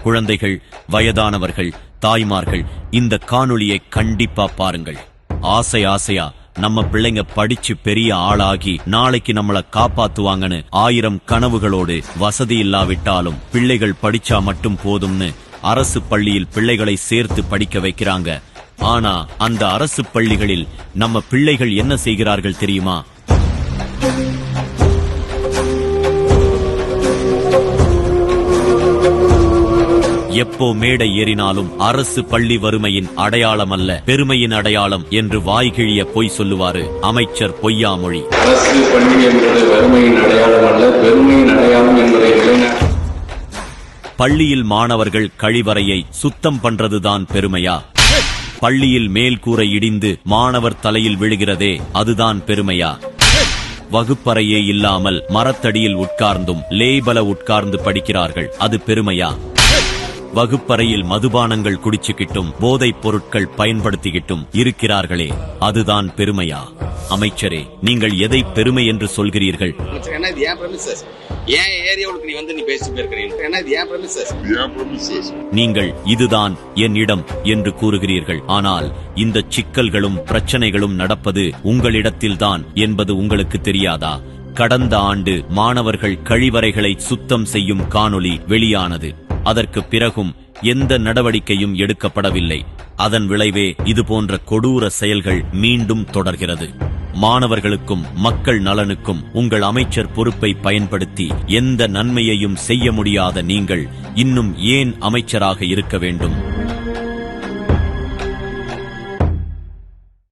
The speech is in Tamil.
குழந்தைகள், வயதானவர்கள், தாய்மார்கள் இந்த காணொளியை கண்டிப்பா பாருங்கள். ஆசையா நம்ம பிள்ளைங்க படிச்சு பெரிய ஆளாகி நாளைக்கு நம்மள காப்பாத்துவாங்கன்னு 1000 கனவுகளோடு வசதி இல்லாவிட்டாலும் பிள்ளைகள் படிச்சா மட்டும் போதும்னு அரசு பள்ளியில் பிள்ளைகளை சேர்த்து படிக்க வைக்கிறாங்க. ஆனா அந்த அரசு பள்ளிகளில் நம்ம பிள்ளைகள் என்ன செய்கிறார்கள் தெரியுமா? எப்போ மேடை ஏறினாலும் அரசு பள்ளி வறுமையின் அடையாளம் அல்ல, பெருமையின் அடையாளம் என்று வாய்கிழிய பொய் சொல்லுவாரு அமைச்சர் பொய்யாமொழி. அரசு பள்ளி என்பது வறுமையின் அடையாளம் அல்ல, பெருமையின் அடையாளம் என்பதை பள்ளியில் மாணவர்கள் கழிவறையை சுத்தம் பண்றதுதான் பெருமையா? பள்ளியில் மேல்கூரை இடிந்து மாணவர் தலையில் விழுகிறதே அதுதான் பெருமையா? வகுப்பறையே இல்லாமல் மரத்தடியில் உட்கார்ந்தும் லேபல உட்கார்ந்து படிக்கிறார்கள், அது பெருமையா? வகுப்பறையில் மதுபானங்கள் குடிச்சுக்கிட்டும் போதைப் பொருட்கள் பயன்படுத்திக்கிட்டும் இருக்கிறார்களே அதுதான் பெருமையா? அமைச்சரே, நீங்கள் எதை பெருமை என்று சொல்கிறீர்கள்? நீங்கள் இதுதான் என் இடம் என்று கூறுகிறீர்கள். ஆனால் இந்த சிக்கல்களும் பிரச்சனைகளும் நடப்பது உங்களிடத்தில்தான் என்பது உங்களுக்கு தெரியாதா? கடந்த ஆண்டு மாணவர்கள் கழிவறைகளை சுத்தம் செய்யும் காணொளி வெளியானது. அதற்கு பிறகும் எந்த நடவடிக்கையும் எடுக்கப்படவில்லை. அதன் விளைவே இதுபோன்ற கொடூர செயல்கள் மீண்டும் தொடர்கிறது. மாணவர்களுக்கும் மக்கள் நலனுக்கும் உங்கள் அமைச்சர் பொறுப்பை பயன்படுத்தி எந்த நன்மையையும் செய்ய முடியாத நீங்கள் இன்னும் ஏன் அமைச்சராக இருக்க வேண்டும்?